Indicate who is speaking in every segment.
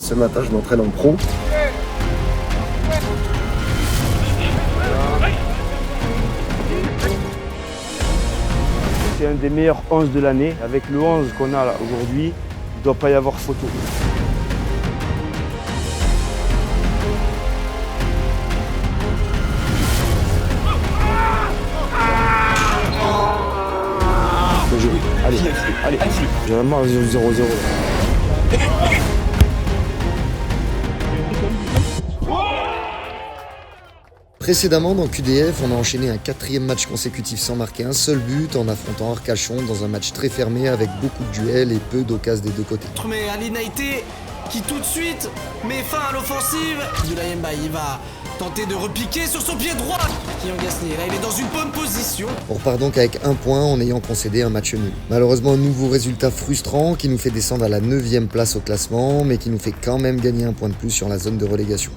Speaker 1: Ce matin, je m'entraîne en pro.
Speaker 2: C'est un des meilleurs 11 de l'année. Avec le 11 qu'on a là aujourd'hui, il ne doit pas y avoir photo. Allez. J'ai vraiment 0-0.
Speaker 1: Précédemment, dans QDF, on a enchaîné un 4e match consécutif sans marquer un seul but en affrontant Arcachon dans un match très fermé avec beaucoup de duels et peu d'occasions des deux côtés.
Speaker 3: Mais Ali Naïté qui tout de suite met fin à l'offensive. Dulayemba, il va tenter de repiquer sur son pied droit. Kylian Gasnier, là il est dans une bonne position.
Speaker 1: On repart donc avec 1 point en ayant concédé un match nul. Malheureusement, un nouveau résultat frustrant qui nous fait descendre à la 9e place au classement, mais qui nous fait quand même gagner 1 point de plus sur la zone de relégation.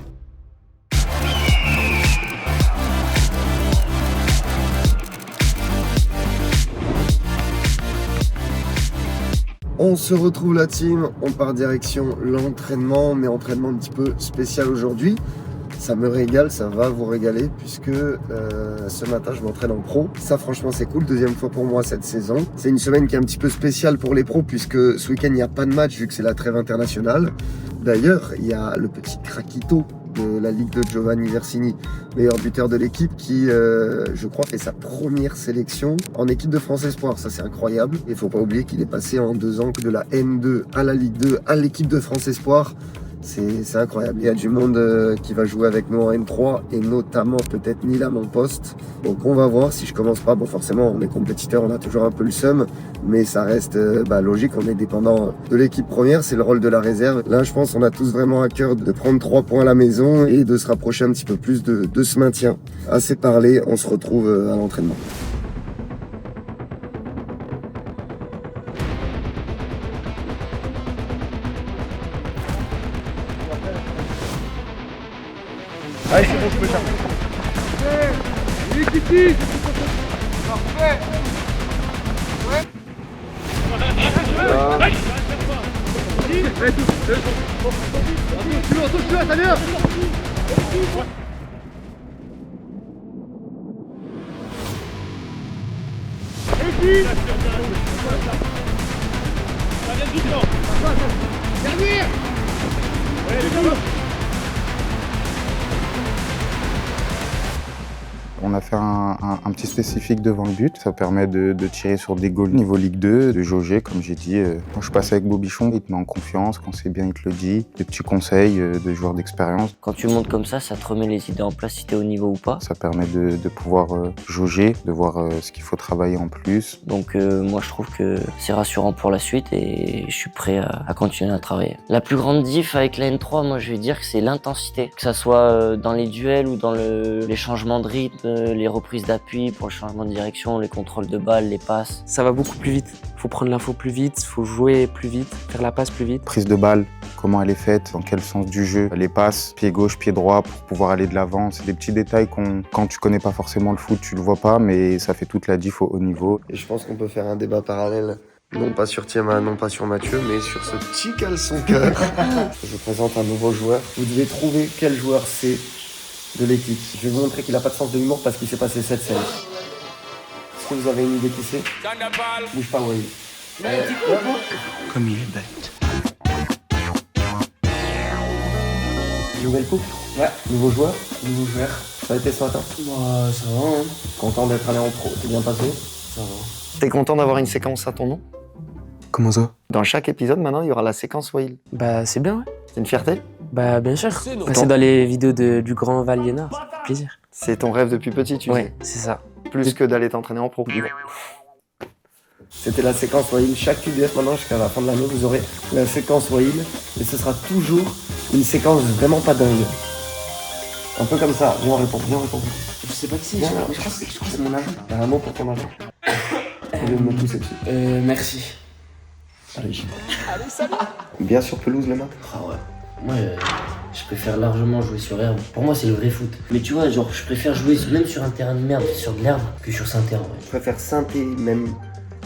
Speaker 1: On se retrouve la team, on part direction l'entraînement, mais entraînement un petit peu spécial aujourd'hui. Ça me régale, ça va vous régaler puisque ce matin je m'entraîne en pro. Ça franchement c'est cool, 2e fois pour moi cette saison. C'est une semaine qui est un petit peu spéciale pour les pros puisque ce week-end il n'y a pas de match vu que c'est la trêve internationale. D'ailleurs il y a le petit craquito de la Ligue de Giovanni Versini, meilleur buteur de l'équipe qui, je crois, fait sa première sélection en équipe de France Espoir. Ça, c'est incroyable. Et il faut pas oublier qu'il est passé en 2 ans de la N2 à la Ligue 2 à l'équipe de France Espoir. C'est incroyable. Il y a du monde qui va jouer avec nous en N3 et notamment peut-être Nil à mon poste. Donc on va voir si je commence pas. Bon, forcément, on est compétiteur, on a toujours un peu le seum, mais ça reste logique. On est dépendant de l'équipe première, c'est le rôle de la réserve. Là, je pense qu'on a tous vraiment à cœur de prendre 3 points à la maison et de se rapprocher un petit peu plus de ce maintien. Assez parlé, on se retrouve à l'entraînement.
Speaker 2: Allez, c'est bon, je peux faire.
Speaker 4: Parfait. Parfait. Ouais. Tu l'as, ça vient. Ça vient doucement. Dernier.
Speaker 5: On a fait un petit spécifique devant le but, ça permet de tirer sur des goals niveau Ligue 2, de jauger comme j'ai dit. Quand je passe avec Bobichon, il te met en confiance, quand c'est bien il te le dit, des petits conseils de joueurs d'expérience.
Speaker 6: Quand tu montes comme ça te remet les idées en place si t'es au niveau ou pas.
Speaker 5: Ça permet de pouvoir jauger, de voir ce qu'il faut travailler en plus.
Speaker 6: Donc moi je trouve que c'est rassurant pour la suite et je suis prêt à continuer à travailler. La plus grande diff avec la N3, moi je vais dire que c'est l'intensité. Que ça soit dans les duels ou dans les changements de rythme, les reprises d'appui pour le changement de direction, les contrôles de balles, les passes.
Speaker 7: Ça va beaucoup plus vite. Faut prendre l'info plus vite, faut jouer plus vite, faire la passe plus vite.
Speaker 5: Prise de balle, comment elle est faite, dans quel sens du jeu, les passes, pied gauche, pied droit pour pouvoir aller de l'avant. C'est des petits détails quand tu connais pas forcément le foot, tu le vois pas, mais ça fait toute la diff au haut niveau.
Speaker 1: Et je pense qu'on peut faire un débat parallèle, non pas sur Thiema, non pas sur Mathieu, mais sur ce petit caleçon cœur. Je vous présente un nouveau joueur. Vous devez trouver quel joueur c'est de l'équipe. Je vais vous montrer qu'il n'a pas de sens de l'humour parce qu'il s'est passé cette scène. Est-ce que vous avez une idée qui c'est? Bouge pas, Wally.
Speaker 3: Comme il est bête.
Speaker 1: Nouvelle coupe? Ouais. Nouveau joueur? Nouveau joueur. Ça a été ce matin?
Speaker 7: Bah ça va hein.
Speaker 1: Content d'être allé en pro, c'est bien passé?
Speaker 7: Ça va.
Speaker 1: T'es content d'avoir une séquence à ton nom?
Speaker 5: Comment ça?
Speaker 1: Dans chaque épisode, maintenant, il y aura la séquence Whale.
Speaker 7: Bah c'est bien ouais.
Speaker 1: C'est une fierté?
Speaker 7: Bah bien sûr. Passer dans les vidéos du grand Valiena, ça fait plaisir.
Speaker 1: C'est ton rêve depuis petit, tu
Speaker 7: Ouais, c'est ça.
Speaker 1: Plus que d'aller t'entraîner en pro. C'était la séquence Whale. Chaque QDF maintenant, jusqu'à la fin de l'année, vous aurez la séquence Whale. Et ce sera toujours une séquence vraiment pas dingue. Un peu comme ça. Viens, on répond.
Speaker 7: Je sais pas qui c'est,
Speaker 1: Viens,
Speaker 7: je crois que c'est mon agent.
Speaker 1: T'as un mot pour ton agent? Je vais me pousser dessus.
Speaker 7: Merci.
Speaker 1: Allez, salut. Bien sur pelouse le matin?
Speaker 6: Ah ouais. Moi je préfère largement jouer sur herbe. Pour moi c'est le vrai foot. Mais tu vois, genre je préfère jouer même sur un terrain de merde, sur de l'herbe, que sur Saint-Terre. Ouais.
Speaker 1: Je préfère synthé même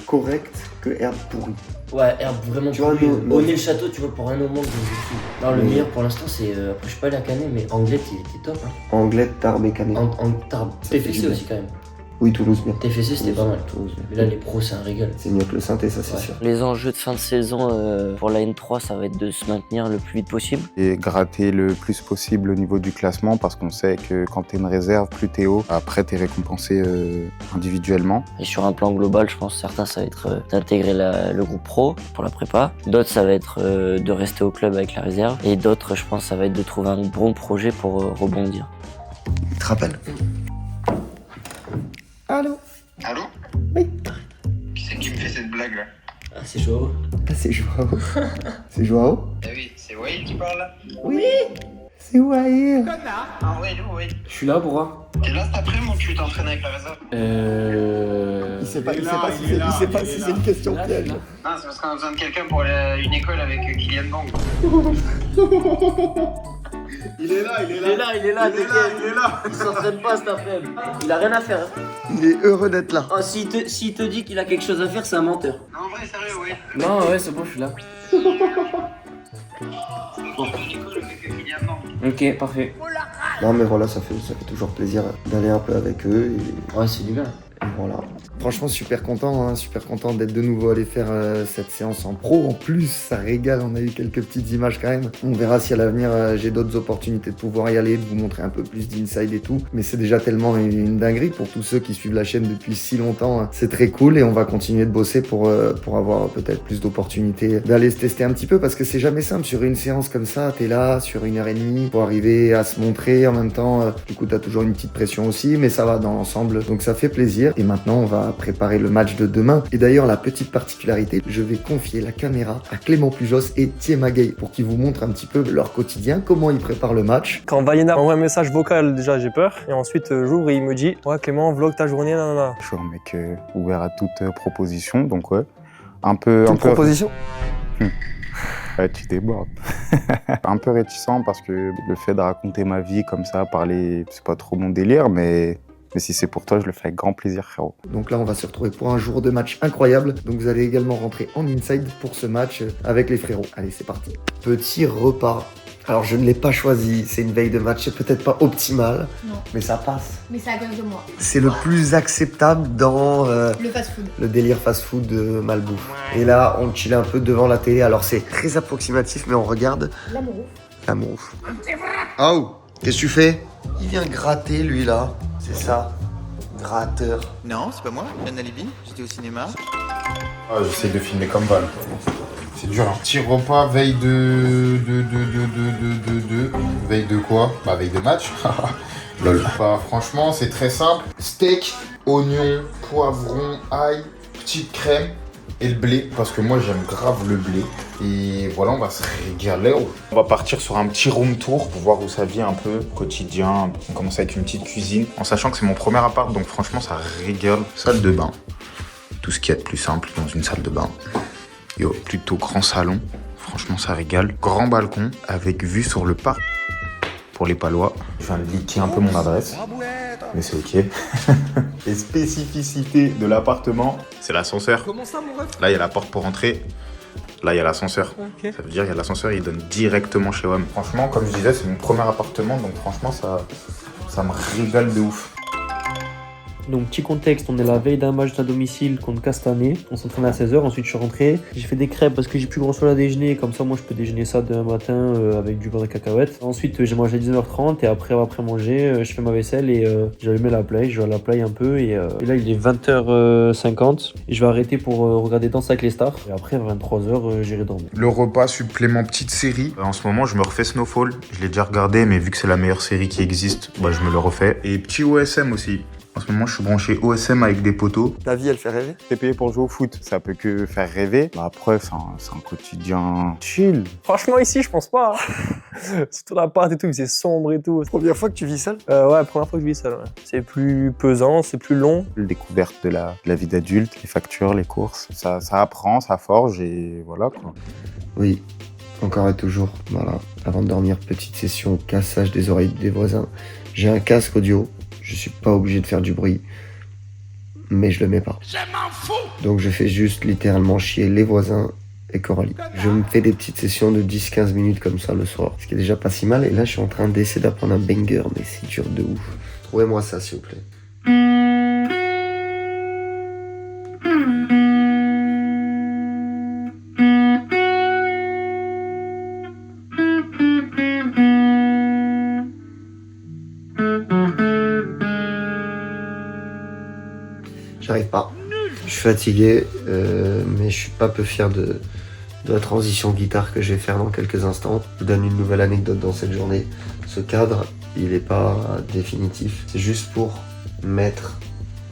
Speaker 1: correcte que herbe pourrie.
Speaker 6: Ouais, herbe vraiment
Speaker 1: Tu vois,
Speaker 6: pourrie.
Speaker 1: nous-
Speaker 6: Bonnet-le-Château, tu vois, pour rien au monde, je suis. Non, le
Speaker 1: Oui.
Speaker 6: meilleur pour l'instant, c'est. Après, je suis pas allé à Canet, mais Anglette, il était top. Hein.
Speaker 1: Anglette, Tarbes et Canet.
Speaker 6: Tarbes.
Speaker 1: Ça fait du
Speaker 6: TFC
Speaker 1: bien.
Speaker 6: aussi, quand même.
Speaker 1: Oui, Toulouse bien.
Speaker 6: TFC, c'était pas mal. Mais là, les pros, c'est un régal.
Speaker 1: C'est mieux que le synthé, ça c'est
Speaker 6: Ouais.
Speaker 1: sûr.
Speaker 6: Les enjeux de fin de saison pour la N3, ça va être de se maintenir le plus vite possible.
Speaker 5: Et gratter le plus possible au niveau du classement parce qu'on sait que quand t'es une réserve, plus t'es haut, après t'es récompensé individuellement.
Speaker 6: Et sur un plan global, je pense que certains, ça va être d'intégrer le groupe pro pour la prépa. D'autres, ça va être de rester au club avec la réserve. Et d'autres, je pense, ça va être de trouver un bon projet pour rebondir.
Speaker 1: Tu te rappelles? Allô?
Speaker 8: Allô?
Speaker 1: Oui.
Speaker 8: Qui c'est qui me fait cette blague là?
Speaker 6: Ah, c'est chaud.
Speaker 1: Ah, c'est Joao. C'est Joao?
Speaker 8: Ah oui, c'est Wade qui parle là?
Speaker 1: Oui. C'est Wahir.
Speaker 8: Ah Wade, où Wade?
Speaker 7: Je suis là, pourquoi?
Speaker 8: T'es là cet après-midi ou tu t'entraînes avec la réserve?
Speaker 1: Il sait pas si c'est une question piège.
Speaker 8: Non, c'est parce qu'on a besoin de quelqu'un pour une école avec Kylian Bang.
Speaker 4: Il est là,
Speaker 6: Il s'entraîne pas cet après-midi. Il a rien à faire. Hein.
Speaker 1: Il est heureux d'être là.
Speaker 6: Oh, s'il te dit qu'il a quelque chose à faire, c'est un menteur.
Speaker 8: Non, en vrai, sérieux, Wade.
Speaker 7: Non, ouais, c'est bon, je suis là.
Speaker 8: Pour une école avec Kylian Bang.
Speaker 7: Ok, parfait.
Speaker 1: Non mais voilà, ça fait toujours plaisir d'aller un peu avec eux et
Speaker 6: Ouais, c'est du bien.
Speaker 1: voilà. Franchement, super content d'être de nouveau allé faire cette séance en pro. En plus, ça régale, on a eu quelques petites images quand même. On verra si à l'avenir j'ai d'autres opportunités de pouvoir y aller, de vous montrer un peu plus d'inside et tout. Mais c'est déjà tellement une dinguerie pour tous ceux qui suivent la chaîne depuis si longtemps. C'est très cool et on va continuer de bosser pour avoir peut-être plus d'opportunités d'aller se tester un petit peu parce que c'est jamais simple. Sur une séance comme ça, t'es là sur 1h30 pour arriver à se montrer en même temps. Du coup, t'as toujours une petite pression aussi, mais ça va dans l'ensemble. Donc ça fait plaisir. Et maintenant, on va préparer le match de demain. Et d'ailleurs, la petite particularité, je vais confier la caméra à Clément Pujos et Thier Magay pour qu'ils vous montrent un petit peu leur quotidien, comment ils préparent le match.
Speaker 9: Quand Vaiana m'envoie un message vocal, déjà j'ai peur. Et ensuite, j'ouvre et il me dit « Ouais, Clément, vlog ta journée, nanana. »
Speaker 5: Je suis un mec ouvert à toute proposition, donc ouais. Un peu.
Speaker 1: Proposition.
Speaker 5: Ouais, tu débordes. Un peu réticent parce que le fait de raconter ma vie comme ça, parler, c'est pas trop mon délire, mais si c'est pour toi, je le fais avec grand plaisir, frérot.
Speaker 1: Donc là, on va se retrouver pour un jour de match incroyable. Donc vous allez également rentrer en inside pour ce match avec les frérots. Allez, c'est parti. Petit repas. Alors, je ne l'ai pas choisi. C'est une veille de match. C'est peut-être pas optimal,
Speaker 10: Non,
Speaker 1: mais ça passe.
Speaker 10: mais c'est à cause de moi.
Speaker 1: C'est le plus acceptable dans
Speaker 10: Le fast-food.
Speaker 1: le délire fast-food de malbouffe. Et là, on chill un peu devant la télé. Alors, c'est très approximatif, mais on regarde
Speaker 10: L'amour.
Speaker 1: l'amour. Oh, qu'est-ce que tu fais? Il vient gratter, lui, là. C'est ça. Gratteur.
Speaker 11: Non, c'est pas moi, j'ai un alibi, j'étais au cinéma.
Speaker 5: Ah, j'essaie de filmer comme Val. C'est dur, hein. Petit repas, veille de... Veille de quoi? Bah, veille de match. Lol. Bah, franchement, c'est très simple. Steak, oignon, poivron, ail, petite crème et le blé. Parce que moi, j'aime grave le blé. Et voilà, on va se régaler. On va partir sur un petit room tour pour voir où ça vit un peu, quotidien. On commence avec une petite cuisine. En sachant que c'est mon premier appart, donc franchement, ça régale. Salle de bain. Tout ce qu'il y a de plus simple dans une salle de bain. Yo, plutôt grand salon, franchement ça régale. Grand balcon avec vue sur le parc pour les Palois. Je viens de liquer un peu mon adresse, mais c'est ok. Les spécificités de l'appartement, c'est l'ascenseur.
Speaker 4: Comment ça, mon ref?
Speaker 5: Là il y a la porte pour entrer, là il y a l'ascenseur.
Speaker 4: Ok.
Speaker 5: Ça veut dire il y a l'ascenseur, il donne directement chez WAM. Franchement, comme je disais, c'est mon premier appartement, donc franchement ça me régale de ouf.
Speaker 9: Donc petit contexte, on est la veille d'un match à domicile contre Castanet. On s'entraîne à 16h, ensuite je suis rentré. J'ai fait des crêpes parce que j'ai plus grand chose à déjeuner. Comme ça, moi je peux déjeuner ça demain matin avec du beurre de cacahuète. Ensuite j'ai mangé à 19h30 et après manger, je fais ma vaisselle et j'ai allumé la play. Je vais à la play un peu et là il est 20h50 et je vais arrêter pour regarder Danse avec les stars. Et après à 23h j'irai dormir.
Speaker 5: Le repas supplément petite série. En ce moment, je me refais Snowfall. Je l'ai déjà regardé, mais vu que c'est la meilleure série qui existe, bah, je me le refais. Et petit OSM aussi. En ce moment, je suis branché OSM avec des poteaux.
Speaker 1: La vie, elle fait rêver.
Speaker 5: T'es payé pour jouer au foot, ça peut que faire rêver. Bah après, c'est un quotidien chill.
Speaker 9: Franchement ici je pense pas. Hein. Surtout l'appart et tout, c'est sombre et tout.
Speaker 1: Première fois que tu vis seul?
Speaker 9: Ouais, première fois que je vis seul. Ouais. C'est plus pesant, c'est plus long.
Speaker 5: La découverte de la vie d'adulte, les factures, les courses. Ça apprend, ça forge et voilà quoi.
Speaker 1: Oui, encore et toujours. Voilà. Avant de dormir, petite session cassage des oreilles des voisins. J'ai un casque audio. Je suis pas obligé de faire du bruit. mais je le mets pas. Donc je fais juste littéralement chier les voisins et Coralie. Je me fais des petites sessions de 10-15 minutes comme ça le soir, ce qui est déjà pas si mal. Et là, je suis en train d'essayer d'apprendre un banger, mais c'est dur de ouf. Trouvez-moi ça, s'il vous plaît. J'arrive pas. Je suis fatigué, mais je suis pas peu fier de la transition guitare que je vais faire dans quelques instants. Je vous donne une nouvelle anecdote dans cette journée. Ce cadre, il n'est pas définitif. C'est juste pour mettre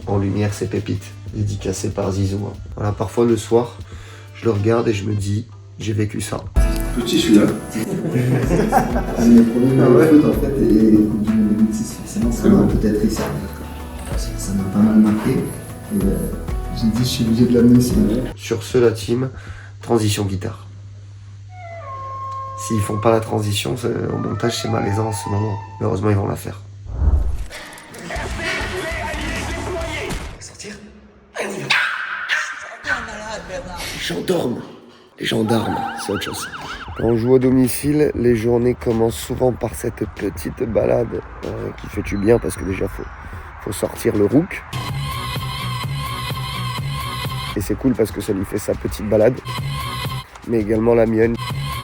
Speaker 1: en lumière ces pépites, dédicacées par Zizou. Voilà, parfois le soir, je le regarde et je me dis, j'ai vécu ça.
Speaker 10: Petit celui-là.
Speaker 1: C'est le problème de la foot en fait, et du 2006, forcément, ça m'a peut-être fait ça. Ça m'a pas mal marqué. Et j'ai dit, je suis obligé de l'amener ici. Sur ce, la team, transition guitare. S'ils font pas la transition, au montage, c'est malaisant en ce moment. Mais heureusement, ils vont la faire. Sortir. Gendarme. Les gendarmes, c'est autre chose. Quand on joue à domicile, les journées commencent souvent par cette petite balade qui fait du bien parce que déjà, faut sortir le rook. Et c'est cool parce que ça lui fait sa petite balade. Mais également la mienne,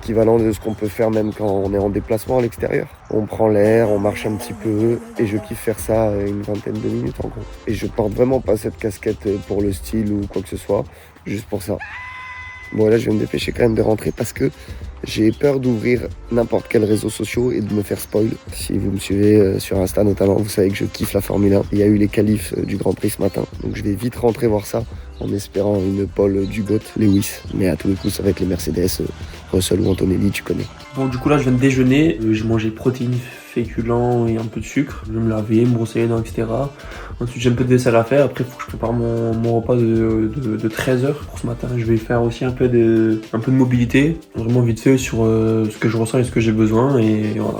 Speaker 1: équivalent de ce qu'on peut faire même quand on est en déplacement à l'extérieur. On prend l'air, on marche un petit peu, et je kiffe faire ça une vingtaine de minutes en gros. Et je porte vraiment pas cette casquette pour le style ou quoi que ce soit, juste pour ça. Bon là je vais me dépêcher quand même de rentrer parce que j'ai peur d'ouvrir n'importe quel réseau social et de me faire spoil. Si vous me suivez sur Insta notamment, vous savez que je kiffe la Formule 1. Il y a eu les qualifs du Grand Prix ce matin, donc je vais vite rentrer voir ça en espérant une pole du GOAT, Lewis. Mais à tous les coups ça va être les Mercedes, Russell ou Antonelli, tu connais.
Speaker 9: Bon du coup là je viens de déjeuner, j'ai mangé protéines, féculents et un peu de sucre. Je vais me laver, me brosser les dents, etc. Ensuite j'ai un peu de vaisselle à faire, après il faut que je prépare mon repas de 13h pour ce matin. Je vais faire aussi un peu de mobilité, vraiment vite fait sur ce que je ressens et ce que j'ai besoin et voilà.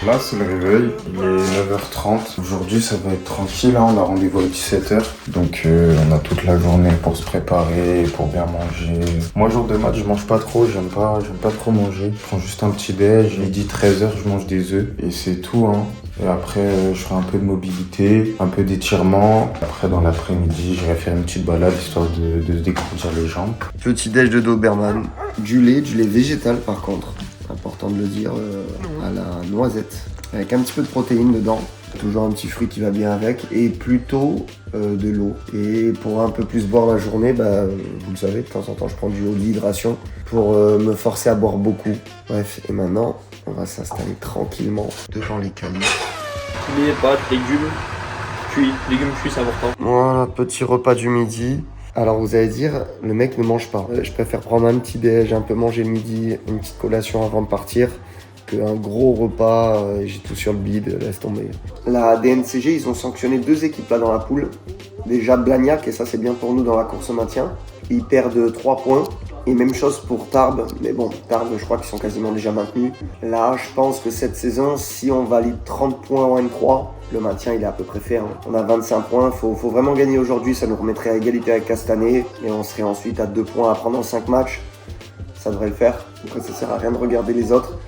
Speaker 5: Là, c'est le réveil, il est 9h30. Aujourd'hui, ça va être tranquille, hein. On a rendez-vous à 17h. Donc, on a toute la journée pour se préparer, pour bien manger. Moi, jour de match, je mange pas trop, j'aime pas trop manger. Je prends juste un petit déj. Midi 13h, je mange des œufs et c'est tout, hein. Et après, je ferai un peu de mobilité, un peu d'étirement. Après, dans l'après-midi, j'irai faire une petite balade histoire de se décroûtir les jambes.
Speaker 1: Petit déj de Doberman, du lait végétal par contre. Important de le dire, à la noisette, avec un petit peu de protéines dedans, toujours un petit fruit qui va bien avec, et plutôt de l'eau. Et pour un peu plus boire la journée, vous le savez, de temps en temps je prends du eau de l'hydration pour me forcer à boire beaucoup. Bref, et maintenant, on va s'installer tranquillement devant les qualifs.
Speaker 9: Les pâtes, légumes cuits, c'est important.
Speaker 1: Voilà, petit repas du midi. Alors vous allez dire, le mec ne mange pas. Je préfère prendre un petit déj, un peu manger le midi, une petite collation avant de partir, qu'un gros repas, j'ai tout sur le bide, laisse tomber. La DNCG, ils ont sanctionné 2 équipes là dans la poule. Déjà Blagnac, et ça c'est bien pour nous dans la course au maintien. Ils perdent 3 points. Et même chose pour Tarbes, mais bon, Tarbes, je crois qu'ils sont quasiment déjà maintenus. Là, je pense que cette saison, si on valide 30 points en N3, le maintien, il est à peu près fait. Hein. On a 25 points, faut vraiment gagner aujourd'hui, ça nous remettrait à égalité avec Castanet. Et on serait ensuite à 2 points à prendre en 5 matchs. Ça devrait le faire, donc ça sert à rien de regarder les autres.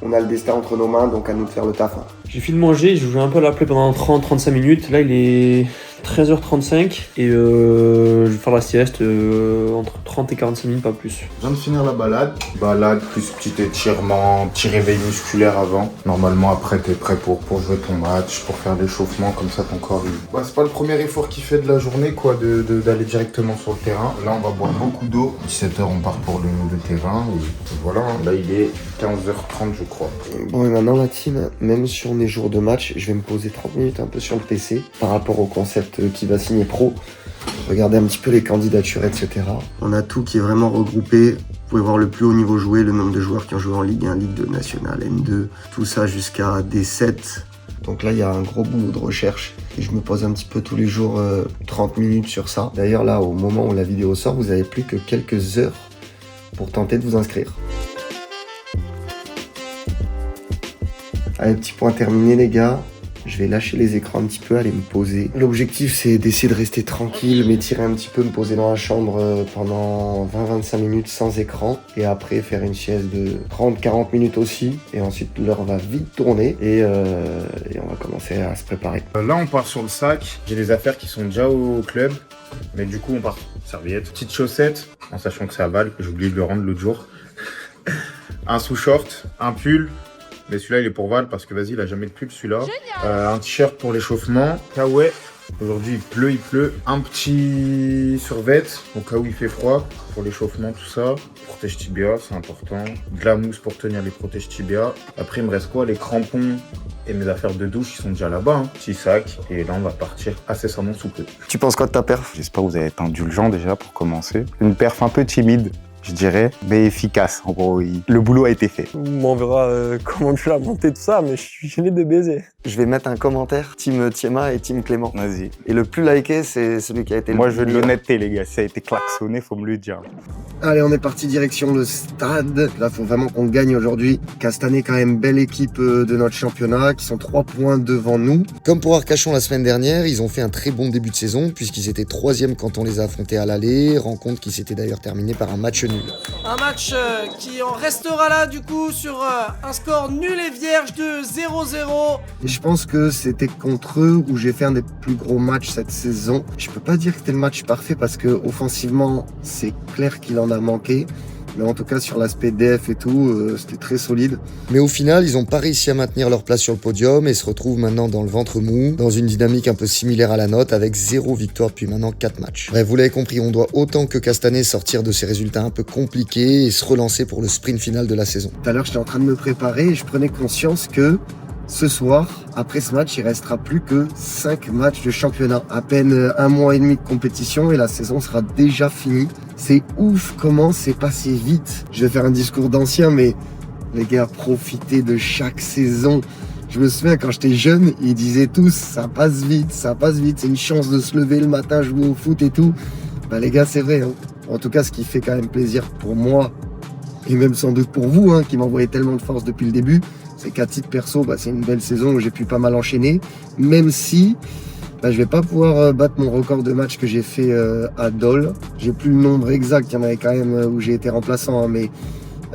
Speaker 1: On a le destin entre nos mains, donc à nous de faire le taf. Hein.
Speaker 9: J'ai fini de manger, j'ai joué un peu à la play pendant 30-35 minutes. Là, il est 13h35 et je vais faire la sieste entre 30 et 45 minutes, pas plus.
Speaker 5: Je viens de finir la balade. Balade plus petit étirement, petit réveil musculaire avant. Normalement, après, t'es prêt pour jouer ton match, pour faire l'échauffement, comme ça ton corps il... c'est pas le premier effort qu'il fait de la journée, quoi, d'aller directement sur le terrain. Là, on va boire beaucoup d'eau. 17h, on part pour le terrain. Et voilà, là, il est 15h30, je crois.
Speaker 1: Bon, et maintenant, la team, même si on est jour de match, je vais me poser 30 minutes un peu sur le PC par rapport au concept qui va signer pro. Regardez un petit peu les candidatures, etc. On a tout qui est vraiment regroupé. Vous pouvez voir le plus haut niveau joué, le nombre de joueurs qui ont joué en Ligue 1, Ligue 2 nationale, N2, tout ça jusqu'à D7. Donc là, il y a un gros boulot de recherche et je me pose un petit peu tous les jours 30 minutes sur ça. D'ailleurs, là, au moment où la vidéo sort, vous n'avez plus que quelques heures pour tenter de vous inscrire. Allez, petit point terminé, les gars. Je vais lâcher les écrans un petit peu, aller me poser. L'objectif, c'est d'essayer de rester tranquille, m'étirer un petit peu, me poser dans la chambre pendant 20-25 minutes sans écran. Et après, faire une sieste de 30-40 minutes aussi. Et ensuite, l'heure va vite tourner et on va commencer à se préparer.
Speaker 5: Là, on part sur le sac. J'ai des affaires qui sont déjà au club. Mais du coup, on part serviette, petite chaussette, en sachant que c'est à Val, j'ai oublié de le rendre l'autre jour. Un sous-short, un pull, mais celui-là il est pour Val parce que vas-y, il a jamais de pull celui-là. Un t-shirt pour l'échauffement, kawaii. Aujourd'hui il pleut. Un petit survêt au cas où il fait froid pour l'échauffement, tout ça. Protège tibia, c'est important. De la mousse pour tenir les protèges tibia. Après il me reste quoi? Les crampons et mes affaires de douche qui sont déjà là-bas. Petit sac et là on va partir incessamment sous peu.
Speaker 1: Tu penses quoi de ta perf?
Speaker 5: J'espère que vous allez être indulgent déjà pour commencer. Une perf un peu timide, je dirais, mais efficace. En gros, le boulot a été fait.
Speaker 10: On verra comment tu l'as monté tout ça, mais je suis gêné de baiser.
Speaker 1: Je vais mettre un commentaire, team Thiema et team Clément.
Speaker 5: Vas-y.
Speaker 1: Et le plus liké, c'est celui qui a été
Speaker 5: Moi, je veux de l'honnêteté, les gars. Si ça a été klaxonné, faut me le dire.
Speaker 1: Allez, on est parti direction le stade. Là, faut vraiment qu'on gagne aujourd'hui. Castanet, quand même, belle équipe de notre championnat, qui sont 3 points devant nous.
Speaker 12: Comme pour Arcachon la semaine dernière, ils ont fait un très bon début de saison, puisqu'ils étaient 3e quand on les a affrontés à l'aller. Rencontre qui s'était d'ailleurs terminée par un match nul.
Speaker 3: Un match qui en restera là du coup sur un score nul et vierge de 0-0.
Speaker 1: Et je pense que c'était contre eux où j'ai fait un des plus gros matchs cette saison. Je peux pas dire que c'était le match parfait parce que offensivement, c'est clair qu'il en a manqué. Mais en tout cas, sur l'aspect DF et tout, c'était très solide.
Speaker 12: Mais au final, ils n'ont pas réussi à maintenir leur place sur le podium et se retrouvent maintenant dans le ventre mou, dans une dynamique un peu similaire à la nôtre, avec 0 victoire depuis maintenant 4 matchs. Bref, vous l'avez compris, on doit autant que Castanet sortir de ces résultats un peu compliqués et se relancer pour le sprint final de la saison.
Speaker 1: Tout à l'heure, j'étais en train de me préparer et je prenais conscience que ce soir, après ce match, il restera plus que 5 matchs de championnat. À peine 1 mois et demi de compétition et la saison sera déjà finie. C'est ouf comment c'est passé vite. Je vais faire un discours d'ancien, mais les gars, profitez de chaque saison. Je me souviens quand j'étais jeune, ils disaient tous, ça passe vite, c'est une chance de se lever le matin, jouer au foot et tout. Bah les gars, c'est vrai. Hein. En tout cas, ce qui fait quand même plaisir pour moi, et même sans doute pour vous, hein, qui m'envoyez tellement de force depuis le début, c'est qu'à titre perso, c'est une belle saison où j'ai pu pas mal enchaîner, même si je vais pas pouvoir battre mon record de match que j'ai fait à Dole. J'ai plus le nombre exact, il y en avait quand même où j'ai été remplaçant, hein, mais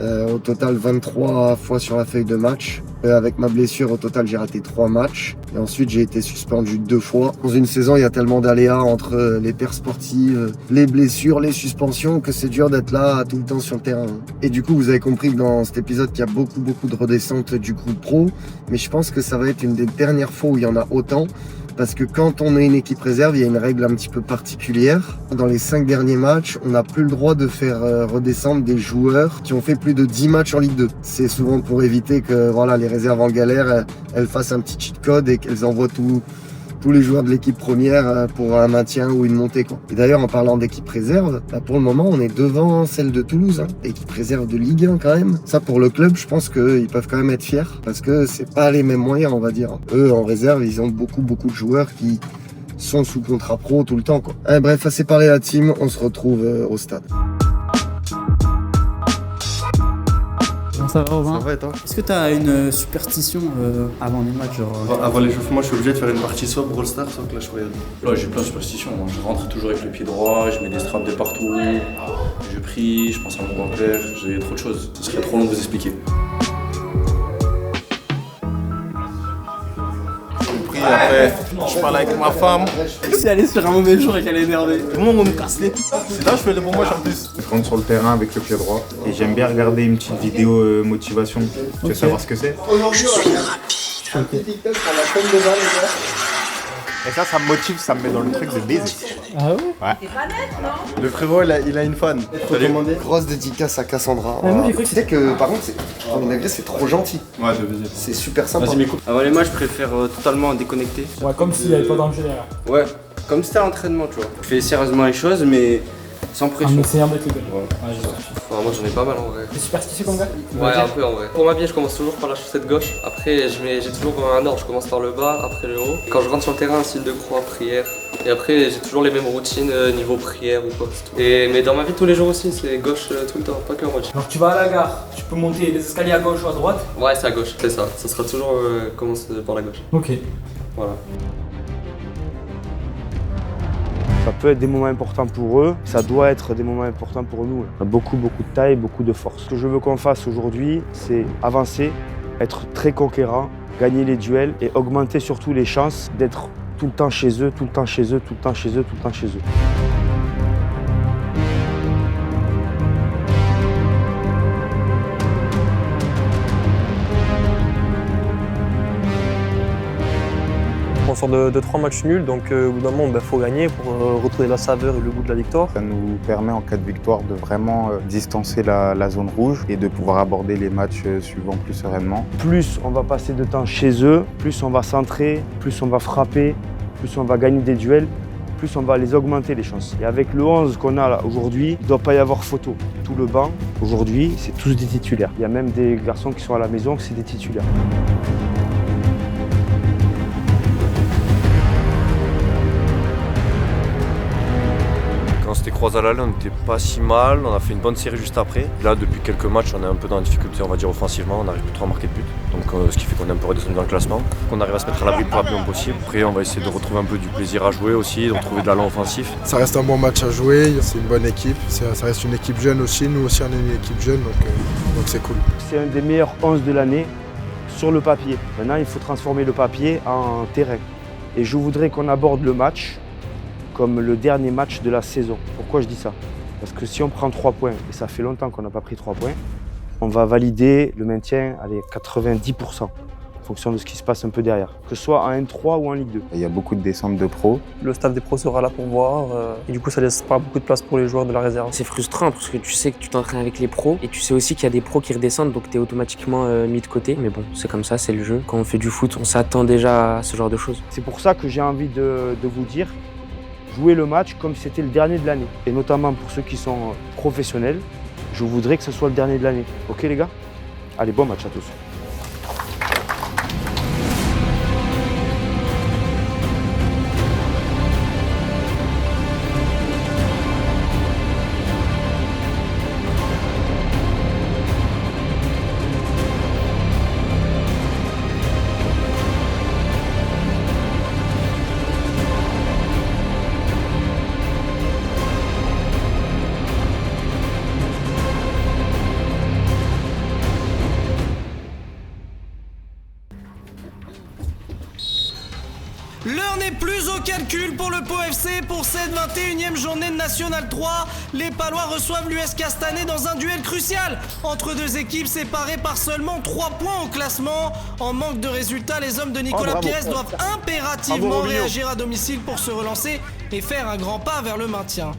Speaker 1: au total 23 fois sur la feuille de match. Avec ma blessure, au total, j'ai raté 3 matchs. Et ensuite, j'ai été suspendu 2 fois. Dans une saison, il y a tellement d'aléas entre les pertes sportives, les blessures, les suspensions, que c'est dur d'être là tout le temps sur le terrain. Et du coup, vous avez compris que dans cet épisode, qu'il y a beaucoup de redescentes du groupe pro. Mais je pense que ça va être une des dernières fois où il y en a autant. Parce que quand on est une équipe réserve, il y a une règle un petit peu particulière. Dans les 5 derniers matchs, on n'a plus le droit de faire redescendre des joueurs qui ont fait plus de 10 matchs en Ligue 2. C'est souvent pour éviter que les réserves en galère, elles fassent un petit cheat code et qu'elles envoient tous les joueurs de l'équipe première pour un maintien ou une montée. Et d'ailleurs, en parlant d'équipe réserve, pour le moment, on est devant celle de Toulouse. Hein. Équipe réserve de Ligue 1 quand même. Ça, pour le club, je pense qu'ils peuvent quand même être fiers parce que c'est pas les mêmes moyens, on va dire. Eux, en réserve, ils ont beaucoup de joueurs qui sont sous contrat pro tout le temps. Bref, assez parlé la team, on se retrouve au stade.
Speaker 13: Ça va, Robin?
Speaker 1: Ça va et toi?
Speaker 13: Est-ce que t'as une superstition avant les matchs,
Speaker 14: Avant l'échauffement, je suis obligé de faire une partie soit Brawl Stars, soit Clash Royale. Là, j'ai plein de superstitions. Moi, je rentre toujours avec le pied droit, je mets des straps de partout, je prie, je pense à mon grand-père, j'ai trop de choses. Ce serait trop long de vous expliquer. Après, je parle avec ma femme.
Speaker 13: Si elle est sur un mauvais jour et qu'elle est énervée.
Speaker 14: Tout le monde me casse les pieds. C'est là je fais le bon match en plus.
Speaker 5: Je rentre sur le terrain avec le pied droit et j'aime bien regarder une petite vidéo motivation. Tu veux savoir ce que c'est?
Speaker 1: Aujourd'hui, je suis rapide. Je fais un petit TikTok pour la chaîne de balle, les gars.
Speaker 5: Et ça me motive, ça me met dans le truc de baiser.
Speaker 13: Ah ouais?
Speaker 5: Ouais.
Speaker 15: C'est pas net, non?
Speaker 14: Le frérot, il a une fan.
Speaker 1: Grosse dédicace à Cassandra.
Speaker 13: Moi, j'ai cru
Speaker 1: Tu sais que par contre, c'est trop gentil.
Speaker 14: Ouais, je vais.
Speaker 1: C'est super sympa.
Speaker 14: Vas-y, m'écoute.
Speaker 7: Avant les matchs, je préfère totalement déconnecter.
Speaker 9: Ouais, comme s'il n'y avait pas d'enjeu derrière.
Speaker 7: Ouais, comme si c'était à l'entraînement, tu vois. Je fais sérieusement les choses, mais sans pression.
Speaker 9: C'est un mec le gars.
Speaker 7: Ouais, moi j'en ai pas mal en vrai.
Speaker 9: T'es superstitieux comme gars?
Speaker 7: Ouais, un peu en vrai. Pour m'habiller, je commence toujours par la chaussette gauche. Après, j'ai toujours un ordre. Je commence par le bas, après le haut. Quand je rentre sur le terrain, un signe de croix, prière. Et après, j'ai toujours les mêmes routines niveau prière ou quoi. Mais dans ma vie de tous les jours aussi, c'est gauche tout le temps, pas que en match.
Speaker 9: Alors tu vas à la gare, tu peux monter les escaliers à gauche ou à droite?
Speaker 7: Ouais, c'est à gauche, c'est ça. Ça sera toujours commence par la gauche.
Speaker 9: Ok.
Speaker 7: Voilà.
Speaker 2: Ça peut être des moments importants pour eux, ça doit être des moments importants pour nous. On a beaucoup de taille, beaucoup de force. Ce que je veux qu'on fasse aujourd'hui, c'est avancer, être très conquérant, gagner les duels et augmenter surtout les chances d'être tout le temps chez eux, tout le temps chez eux, tout le temps chez eux, tout le temps chez eux.
Speaker 10: On sort de 3 matchs nuls, donc au bout d'un moment, faut gagner pour retrouver la saveur et le goût de la victoire.
Speaker 5: Ça nous permet en cas de victoire de vraiment distancer la zone rouge et de pouvoir aborder les matchs suivants plus sereinement.
Speaker 2: Plus on va passer de temps chez eux, plus on va centrer, plus on va frapper, plus on va gagner des duels, plus on va les augmenter les chances. Et avec le 11 qu'on a là aujourd'hui, il ne doit pas y avoir photo. Tout le banc, aujourd'hui, c'est tous des titulaires. Il y a même des garçons qui sont à la maison, c'est des titulaires.
Speaker 15: Quand on s'était croisé à l'aller, on n'était pas si mal, on a fait une bonne série juste après. Là, depuis quelques matchs, on est un peu dans la difficulté, on va dire, offensivement, on n'arrive plus trop à marquer de but. Donc ce qui fait qu'on est un peu redescendu dans le classement, qu'on arrive à se mettre à l'abri le plus rapidement possible. Après, on va essayer de retrouver un peu du plaisir à jouer aussi, de retrouver de l'allant offensif.
Speaker 16: Ça reste un bon match à jouer, c'est une bonne équipe, ça reste une équipe jeune aussi, nous aussi on est une équipe jeune, donc c'est cool.
Speaker 2: C'est un des meilleurs 11 de l'année sur le papier. Maintenant, il faut transformer le papier en terrain. Et je voudrais qu'on aborde le match comme le dernier match de la saison. Pourquoi je dis ça? Parce que si on prend 3 points, et ça fait longtemps qu'on n'a pas pris 3 points, on va valider le maintien à 90%, en fonction de ce qui se passe un peu derrière, que ce soit en N3 ou en Ligue 2.
Speaker 5: Il y a beaucoup de descentes de pros.
Speaker 10: Le staff des pros sera là pour voir, et du coup ça laisse pas beaucoup de place pour les joueurs de la réserve.
Speaker 17: C'est frustrant parce que tu sais que tu t'entraînes avec les pros, et tu sais aussi qu'il y a des pros qui redescendent, donc tu es automatiquement mis de côté. Mais bon, c'est comme ça, c'est le jeu. Quand on fait du foot, on s'attend déjà à ce genre de choses.
Speaker 2: C'est pour ça que j'ai envie de vous dire, jouer le match comme si c'était le dernier de l'année. Et notamment pour ceux qui sont professionnels, je voudrais que ce soit le dernier de l'année. Ok les gars? Allez, bon match à tous.
Speaker 3: L'heure n'est plus au calcul pour le Pau FC pour cette 21e journée de National 3. Les Palois reçoivent l'US Castanet dans un duel crucial entre deux équipes séparées par seulement 3 points au classement. En manque de résultats, les hommes de Nicolas Pires doivent impérativement réagir à domicile pour se relancer et faire un grand pas vers le maintien.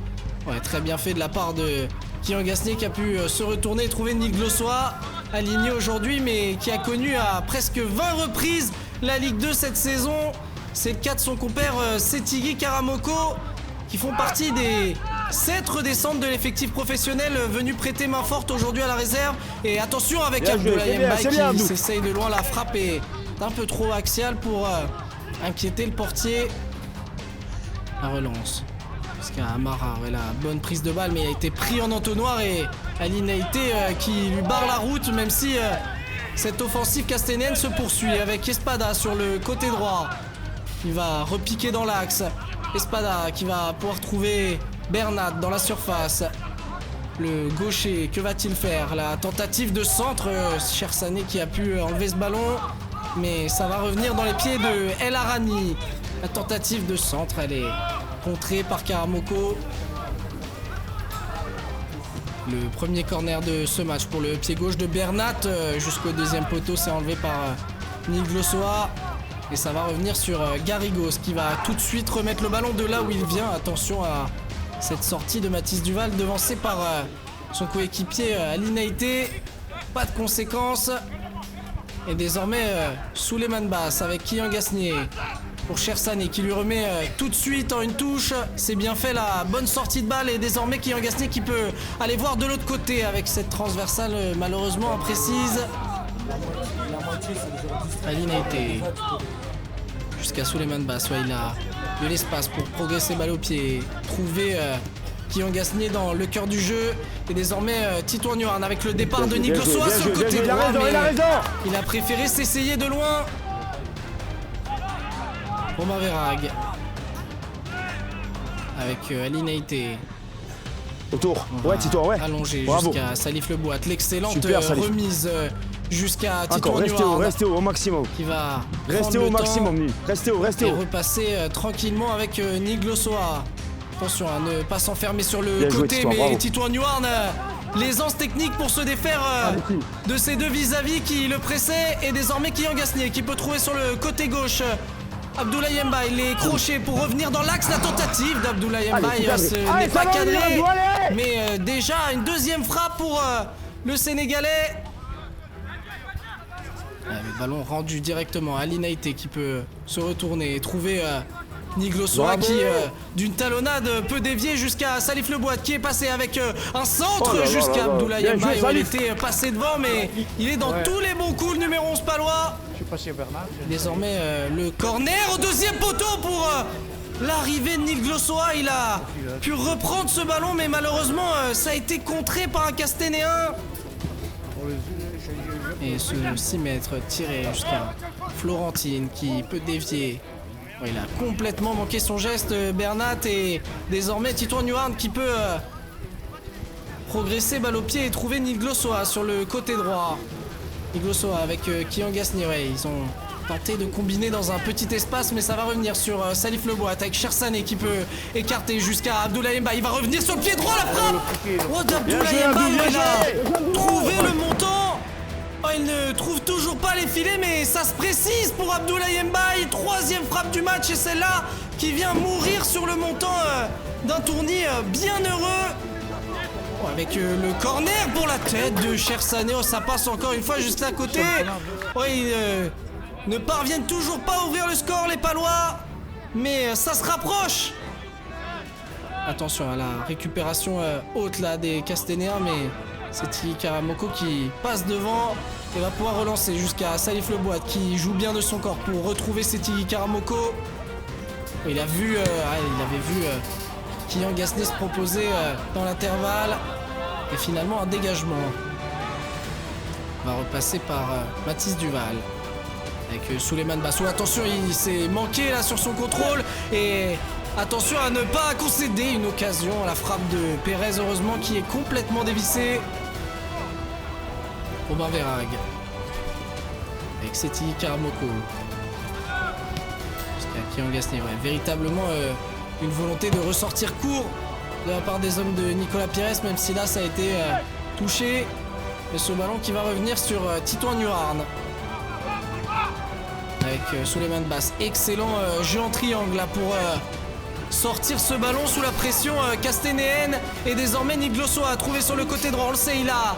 Speaker 3: Ouais, très bien fait de la part de Kylian Gasnier qui a pu se retourner et trouver Nick Glossois, aligné aujourd'hui mais qui a connu à presque 20 reprises la Ligue 2 cette saison. C'est le cas de son compère Setigui Karamoko, qui font partie des 7 redescentes de l'effectif professionnel venu prêter main forte aujourd'hui à la réserve. Et attention avec Abdoulaye Mbaye qui s'essaye de loin, la frappe est un peu trop axiale pour inquiéter le portier. La relance. Parce qu'Amara avait la bonne prise de balle, mais il a été pris en entonnoir et Ali Naïté qui lui barre la route, même si cette offensive casténienne se poursuit avec Espada sur le côté droit. Il va repiquer dans l'axe. Espada qui va pouvoir trouver Bernat dans la surface. Le gaucher, que va-t-il faire? La tentative de centre, Chersane qui a pu enlever ce ballon. Mais ça va revenir dans les pieds de El Arani. La tentative de centre, elle est contrée par Karamoko. Le premier corner de ce match pour le pied gauche de Bernat. Jusqu'au deuxième poteau, c'est enlevé par Nick Glossois. Et ça va revenir sur Garrigos qui va tout de suite remettre le ballon de là où il vient. Attention à cette sortie de Mathis Duval devancé par son coéquipier Ali Naïté. Pas de conséquences. Et désormais Souleymane Basse avec Kylian Gasnier pour Chersane qui lui remet tout de suite en une touche. C'est bien fait, la bonne sortie de balle. Et désormais Kylian Gasnier qui peut aller voir de l'autre côté avec cette transversale malheureusement imprécise. Ali Naïté jusqu'à Souleymane Basse, ouais, il a de l'espace pour progresser balle au pied, trouver Kylian Gasnier dans le cœur du jeu. Et désormais Tito Newman avec le départ de Nick Glossois sur le côté droit, mais il a préféré s'essayer de loin. Romain Verhaeghe. Avec Ali Naïté.
Speaker 2: Autour. Ouais, Tito, ouais.
Speaker 3: Allongé jusqu'à Salif Leboat. L'excellente remise jusqu'à Tito
Speaker 2: Encore, restez haut au maximum.
Speaker 3: Qui va
Speaker 2: rester haut au maximum, restez haut.
Speaker 3: Et repasser tranquillement avec Nick Glossoa. Attention à ne pas s'enfermer sur le côté, mais Tito Newham, l'aisance technique pour se défaire de ces deux vis-à-vis qui le pressaient, et désormais Kylian Gasnier qui peut trouver sur le côté gauche Abdoulaye Mbaye, les crochets pour revenir dans l'axe. La tentative d'Abdoulaye Mbaye n'est pas cadrée, mais déjà une deuxième frappe pour le Sénégalais. Le ballon rendu directement à Ali Naïté qui peut se retourner et trouver Nick Glossoa qui d'une talonnade peut dévier jusqu'à Salif Leboat qui est passé avec un centre jusqu'à Abdoulaye Mbaye. Il était passé devant, mais il est dans tous les bons coups, le numéro 11 palois. Désormais le corner au deuxième poteau pour l'arrivée de Nick Glossoa. Il a pu reprendre ce ballon, mais malheureusement ça a été contré par un Castanéen. Et ce 6 mètres tiré jusqu'à Florentine qui peut dévier. Il a complètement manqué son geste, Bernat, et désormais Tito Newham qui peut progresser balle au pied et trouver Nick Glossoa sur le côté droit. Nick Glossoa avec Kylian Gasnier. Ils ont tenté de combiner dans un petit espace, mais ça va revenir sur Salif Leboat avec Chersané qui peut écarter jusqu'à Abdoulaye Mbaye. Il va revenir sur le pied droit, la frappe d'Abdoulaye Mbaye. Il a trouvé le montant. Il ne trouve toujours pas les filets, mais ça se précise pour Abdoulaye Mbaye. Troisième frappe du match, et celle-là qui vient mourir sur le montant d'un tournis bien heureux. Avec le corner pour la tête de Chersané. Ça passe encore une fois juste à côté. Ils ne parviennent toujours pas à ouvrir le score, les Palois, mais ça se rapproche. Attention à la récupération haute là des Castanéens, mais c'est Tiki Karamoko qui passe devant et va pouvoir relancer jusqu'à Salif Leboat qui joue bien de son corps pour retrouver Tiki Karamoko. Il avait vu Kylian Gasnier se proposer dans l'intervalle, et finalement un dégagement. On va repasser par Mathis Duval avec Souleymane Basso. Attention, il s'est manqué là sur son contrôle, et attention à ne pas concéder une occasion. La frappe de Pérez, heureusement, qui est complètement dévissée. Romain Verhaeghe avec Seti Karamoko jusqu'à Kylian Gasnier. Véritablement une volonté de ressortir court de la part des hommes de Nicolas Pires, même si là ça a été touché. Et ce ballon qui va revenir sur Tito Newham avec Souleymane Basse. Excellent jeu en triangle là pour sortir ce ballon sous la pression castanéenne. Et désormais Nick Glossoa a trouvé sur le côté droit. On le sait, il a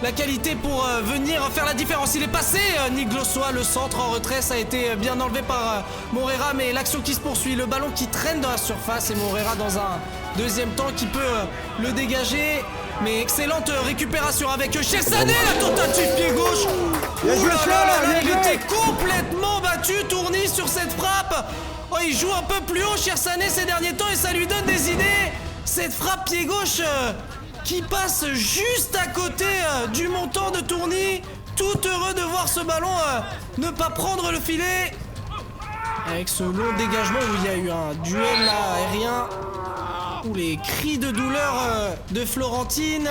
Speaker 3: la qualité pour venir faire la différence. Il est passé, Nick Glossoa, le centre en retrait, ça a été bien enlevé par Morera, mais l'action qui se poursuit, le ballon qui traîne dans la surface, et Morera dans un deuxième temps qui peut le dégager. Mais excellente récupération avec Chersané, la tentative pied gauche. Ouh là là, il était complètement battu, Tourny, sur cette frappe. Il joue un peu plus haut, Chersané, ces derniers temps, et ça lui donne des idées. Cette frappe pied gauche qui passe juste à côté du montant de Tourny. Tout heureux de voir ce ballon ne pas prendre le filet. Avec ce long dégagement où il y a eu un duel là, aérien, où les cris de douleur de Florentine.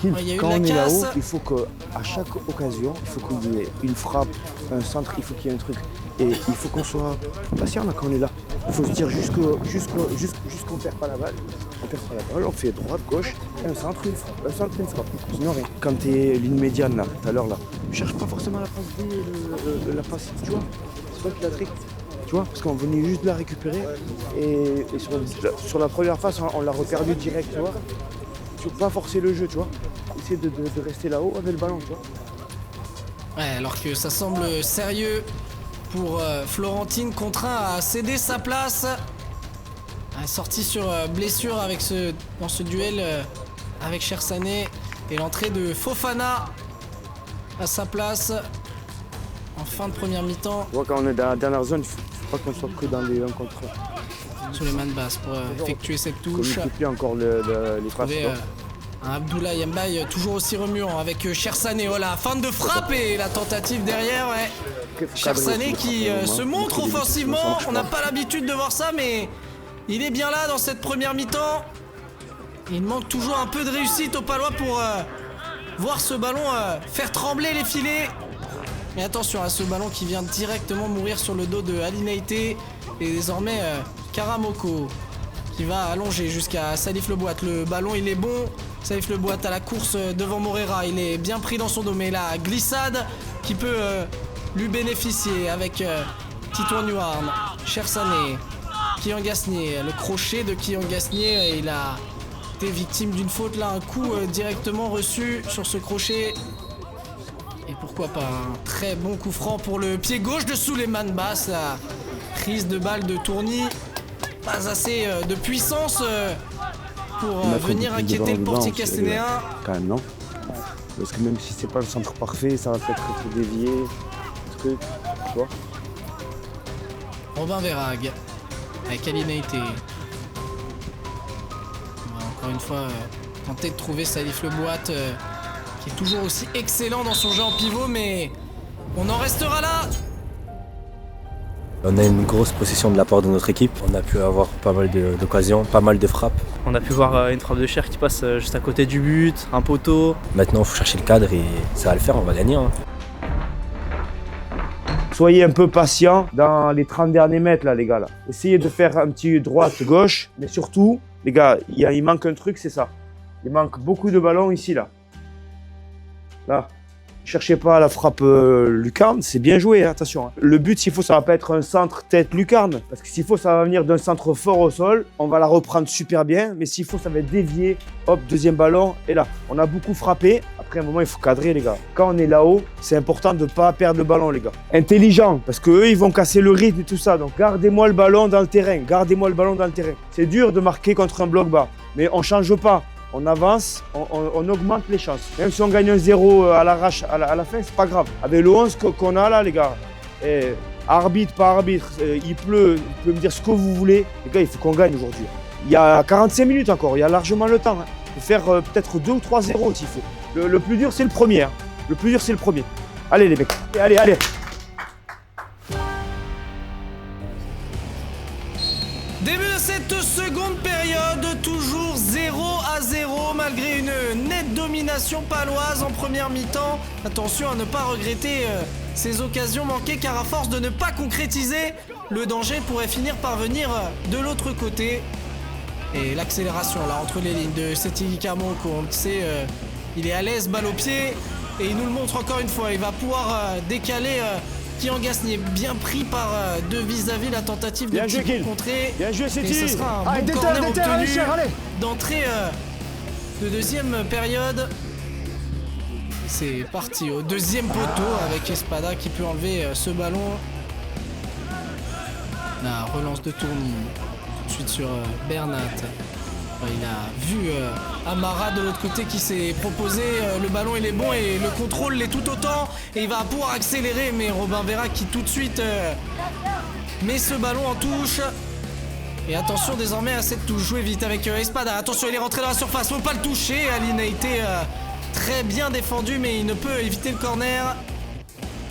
Speaker 3: Il y a eu
Speaker 2: quand
Speaker 3: de la
Speaker 2: on est
Speaker 3: casse.
Speaker 2: là-haut, il faut qu'à chaque occasion, il faut qu'il y ait une frappe, un centre, il faut qu'il y ait un truc. Et il faut qu'on soit patient là quand on est là. Il faut se dire jusqu'on perd pas la balle. On perd pas la balle, on fait droite, gauche, un centre, une frappe. Un centre, une frappe. Sinon rien. Quand t'es ligne médiane là, tout à l'heure là, tu cherches pas forcément la passe D, la passe, tu vois. C'est pas qu'il a trick. Tu vois, parce qu'on venait juste de la récupérer et sur la première phase, on l'a reperdu direct, tu vois. Tu veux pas forcer le jeu, tu vois. Essayer de rester là-haut avec le ballon, tu vois.
Speaker 3: Ouais, alors que ça semble sérieux pour Florentine, contraint à céder sa place. Sorti sur blessure dans ce duel avec Chersané, et l'entrée de Fofana à sa place en fin de première mi-temps.
Speaker 2: Tu vois, quand on est dans la dernière zone, il faut pas qu'on soit que dans les 1 contre 1.
Speaker 3: Souleymane Basse pour effectuer cette touche.
Speaker 2: Qu'on n'occupe plus encore les passes.
Speaker 3: Abdoulaye Mbaye toujours aussi remuant avec Chersané. Oh la fin de frappe et la tentative derrière, ouais. Chersané qui se montre offensivement. On n'a pas l'habitude de voir ça, mais il est bien là dans cette première mi-temps. Il manque toujours un peu de réussite aux Palois pour voir ce ballon faire trembler les filets. Mais attention à ce ballon qui vient directement mourir sur le dos de Ali Naïté. Et désormais Karamoko qui va allonger jusqu'à Salif Leboat. Le ballon il est bon. Salif Leboat à la course devant Morera. Il est bien pris dans son dos. Mais la glissade qui peut lui bénéficier avec Titouan Nuarn. Chersané. Kian Gasnier. Le crochet de Kian Gasnier. Il a été victime d'une faute là. Un coup directement reçu sur ce crochet. Et pourquoi pas un très bon coup franc pour le pied gauche de Souleymane Basse. La prise de balle de Tourny. Pas assez de puissance pour venir inquiéter le portier castanéen.
Speaker 2: Quand même, non? Parce que même si c'est pas le centre parfait, ça va peut-être être dévié. Truc, tu vois?
Speaker 3: Robin Verhaeghe avec Ali Naïté. On va encore une fois tenter de trouver Salif Leboat qui est toujours aussi excellent dans son jeu en pivot, mais on en restera là.
Speaker 18: On a une grosse possession de la part de notre équipe. On a pu avoir pas mal d'occasions, pas mal de frappes.
Speaker 13: On a pu voir une frappe de Cher qui passe juste à côté du but, un poteau.
Speaker 18: Maintenant, il faut chercher le cadre et ça va le faire, on va gagner.
Speaker 2: Soyez un peu patient dans les 30 derniers mètres, là, les gars. Là. Essayez de faire un petit droite-gauche, mais surtout, les gars, il manque un truc, c'est ça. Il manque beaucoup de ballons ici, là. Là. Cherchez pas la frappe lucarne, c'est bien joué, hein, attention. Hein. Le but, s'il faut, ça va pas être un centre tête lucarne. Parce que s'il faut, ça va venir d'un centre fort au sol. On va la reprendre super bien. Mais s'il faut, ça va être dévié. Hop, deuxième ballon. Et là, on a beaucoup frappé. Après, à un moment, il faut cadrer, les gars. Quand on est là-haut, c'est important de ne pas perdre le ballon, les gars. Intelligent, parce qu'eux, ils vont casser le rythme et tout ça. Donc, gardez-moi le ballon dans le terrain. Gardez-moi le ballon dans le terrain. C'est dur de marquer contre un bloc bas. Mais on change pas. On avance, on augmente les chances. Même si on gagne un 0 à l'arrache à la fin, c'est pas grave. Avec le 11 qu'on a là, les gars, et arbitre, pas arbitre, il pleut, vous pouvez me dire ce que vous voulez. Les gars, il faut qu'on gagne aujourd'hui. Il y a 45 minutes encore, il y a largement le temps. Hein. De faire peut-être 2 ou 3-0 s'il faut. Le plus dur, c'est le premier. Hein. Le plus dur, c'est le premier. Allez, les mecs, allez, allez.
Speaker 3: Début de cette seconde période, toujours 0-0 malgré une nette domination paloise en première mi-temps. Attention à ne pas regretter ces occasions manquées car à force de ne pas concrétiser, le danger pourrait finir par venir de l'autre côté. Et l'accélération là entre les lignes de Seti Kamoko, on le sait, il est à l'aise, balle au pied et il nous le montre encore une fois. Il va pouvoir décaler Kian Gasnier, bien pris par de vis-à-vis la tentative de petit contré.
Speaker 2: Bien joué,
Speaker 3: et ce sera un bon corner obtenu d'entrée de deuxième période. C'est parti au deuxième poteau avec Espada qui peut enlever ce ballon. La relance de Tourny, tout de suite sur Bernat. Il a vu Amara de l'autre côté qui s'est proposé, le ballon il est bon et le contrôle l'est tout autant et il va pouvoir accélérer, mais Robin Verhaeghe qui tout de suite met ce ballon en touche. Et attention désormais à cette touche, jouez vite avec Espada, attention il est rentré dans la surface, faut pas le toucher. Ali Naïté très bien défendu mais il ne peut éviter le corner.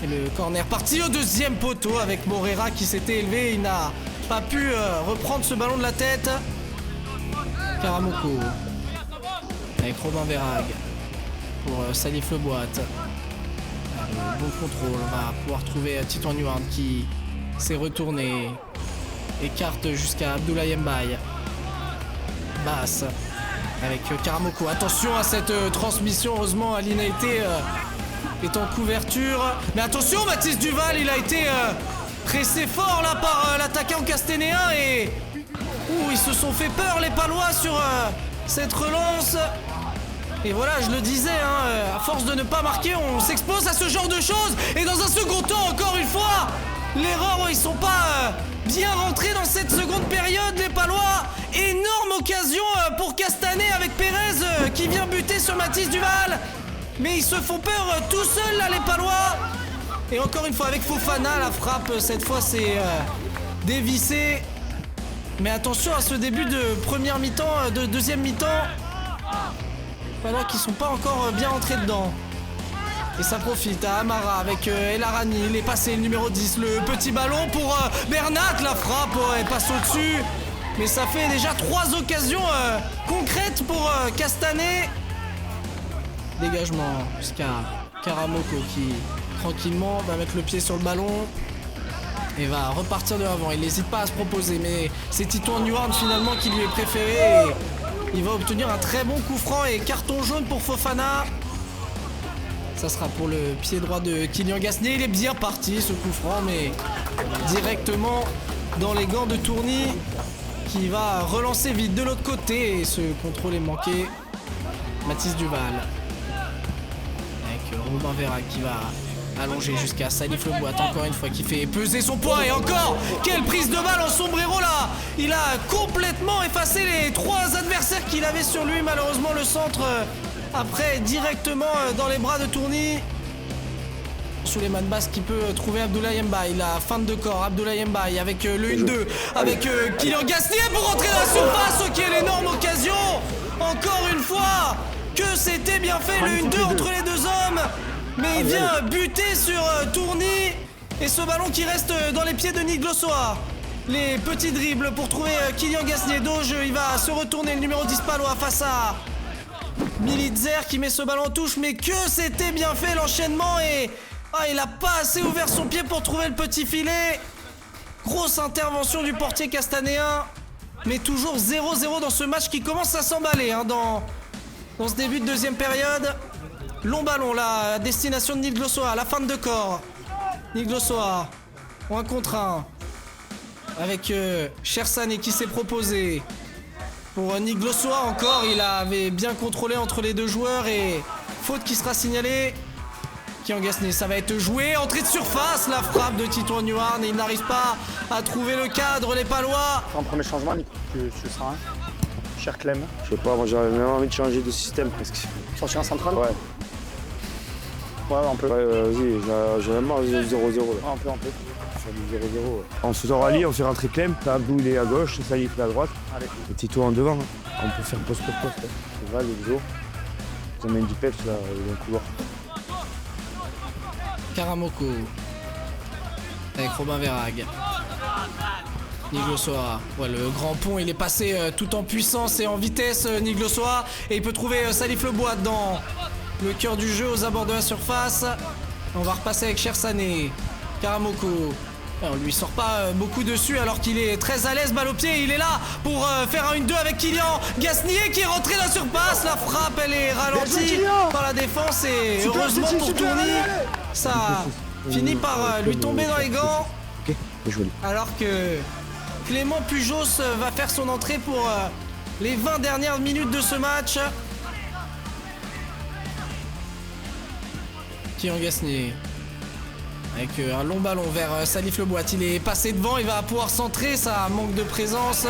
Speaker 3: Et le corner parti au deuxième poteau avec Morera qui s'était élevé, il n'a pas pu reprendre ce ballon de la tête. Karamoko avec Robin Verhaeghe pour Salif Leboat. Bon contrôle, on va pouvoir trouver Titouan Nuarn qui s'est retourné, écarte jusqu'à Abdoulaye Mbaye. Basse avec Karamoko. Attention à cette transmission, heureusement Ali Naïté est en couverture. Mais attention, Mathis Duval, il a été pressé fort là par l'attaquant castanéen et ils se sont fait peur les Palois sur cette relance. Et voilà, je le disais, à force de ne pas marquer, on s'expose à ce genre de choses. Et dans un second temps, encore une fois, l'erreur, ils sont pas bien rentrés dans cette seconde période, les Palois. Énorme occasion pour Castanet avec Pérez qui vient buter sur Mathis Duval. Mais ils se font peur tout seuls, là, les Palois. Et encore une fois, avec Fofana, la frappe, cette fois, c'est dévissé. Mais attention à ce début de première mi-temps, de deuxième mi-temps. Palois qui sont pas encore bien entrés dedans. Et ça profite à Amara avec El Arani, il est passé le numéro 10, le petit ballon pour Bernat, la frappe, elle passe au-dessus. Mais ça fait déjà 3 occasions concrètes pour Castanet. Dégagement jusqu'à Karamoko qui tranquillement va mettre le pied sur le ballon et va repartir de l'avant. Il n'hésite pas à se proposer, mais c'est Titouan Neward finalement qui lui est préféré. Et il va obtenir un très bon coup franc et carton jaune pour Fofana. Ça sera pour le pied droit de Kylian Gasnier. Il est bien parti ce coup franc, mais directement dans les gants de Tourny qui va relancer vite de l'autre côté. Et ce contrôle est manqué. Mathis Duval avec Robin Vérac qui va allonger jusqu'à Salif Le Boîte, encore une fois, qui fait peser son poids. Et encore, quelle prise de balle en sombrero là. Il a complètement effacé les 3 adversaires qu'il avait sur lui. Malheureusement le centre après directement dans les bras de Tourny. Souleymane Basse qui peut trouver Abdoulaye Mbaye. La feinte de corps, Abdoulaye Mbaye avec le 1-2 avec Kylian Gasnier pour rentrer dans la surface. Ok, l'énorme occasion. Encore une fois, que c'était bien fait le 1-2 entre les deux hommes. Mais il vient buter sur Tourny. Et ce ballon qui reste dans les pieds de Nick Glossoa. Les petits dribbles pour trouver Kylian Gasnier. Doge, il va se retourner, le numéro 10 palois face à Militzer qui met ce ballon en touche. Mais que c'était bien fait l'enchaînement. Et il a pas assez ouvert son pied pour trouver le petit filet. Grosse intervention du portier castanéen. Mais toujours 0-0 dans ce match qui commence à s'emballer dans ce début de deuxième période. Long ballon là, destination de Nick Glossoa, la feinte de corps. Nick Glossoa, 1 contre 1. Avec Chersane qui s'est proposé. Pour Nick Glossoa encore, il avait bien contrôlé entre les deux joueurs et faute qui sera signalée. Kylian Gasnier, ça va être joué, entrée de surface, la frappe de Titouan Neward et il n'arrive pas à trouver le cadre, les Palois.
Speaker 2: Un premier changement, Nick, tu seras cher Clem. Je sais pas, moi j'avais même envie de changer de système presque.
Speaker 19: Sortir en centrale?
Speaker 2: Ouais. Ouais, on peut. Ouais, vas-y, j'ai vraiment 0-0 là.
Speaker 19: On peut.
Speaker 2: Sur du 0-0. Ouais. On se rallie, on fait rentrer Clem, Abdou il est à gauche, Salif il est à droite.
Speaker 19: Allez.
Speaker 2: Et Tito en devant. On peut faire poste pour poste. C'est vrai, le jour. Ils amènent du peps là, dans le couloir.
Speaker 3: Karamoko avec Robin Verhaeg. Nick Glossoa, ouais, le grand pont il est passé tout en puissance et en vitesse, Nick Glossoa, et il peut trouver Salif Le Boîte dans le cœur du jeu aux abords de la surface. On va repasser avec Chersane. Karamoko, on lui sort pas beaucoup dessus alors qu'il est très à l'aise, balle au pied, il est là pour faire un 1-2 avec Kylian Gasnier qui est rentré dans la surface. La frappe elle est ralentie par la défense et heureusement pour Tourny, ça finit par lui tomber dans les gants. Alors que Clément Pujos va faire son entrée pour les 20 dernières minutes de ce match. Kylian Gasnier avec un long ballon vers Salif Le Boîte. Il est passé devant, il va pouvoir centrer, ça manque de présence.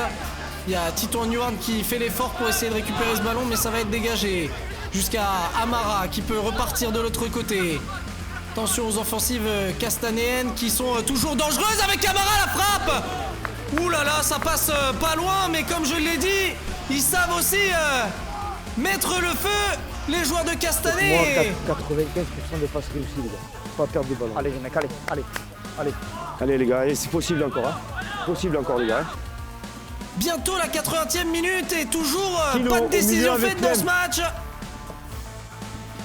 Speaker 3: Il y a Titouan Neward qui fait l'effort pour essayer de récupérer ce ballon, mais ça va être dégagé jusqu'à Amara qui peut repartir de l'autre côté. Attention aux offensives castanéennes qui sont toujours dangereuses avec Amara, la frappe. Ouh là là, ça passe pas loin, mais comme je l'ai dit, ils savent aussi mettre le feu, les joueurs de Castanet.
Speaker 2: Moi, 95% des passes réussies, les gars. Pas perdre de ballon.
Speaker 19: Allez les mecs, allez.
Speaker 2: Allez les gars, c'est possible encore, hein. Possible encore les gars.
Speaker 3: Bientôt la 80e minute et toujours pas de décision faite dans ce match.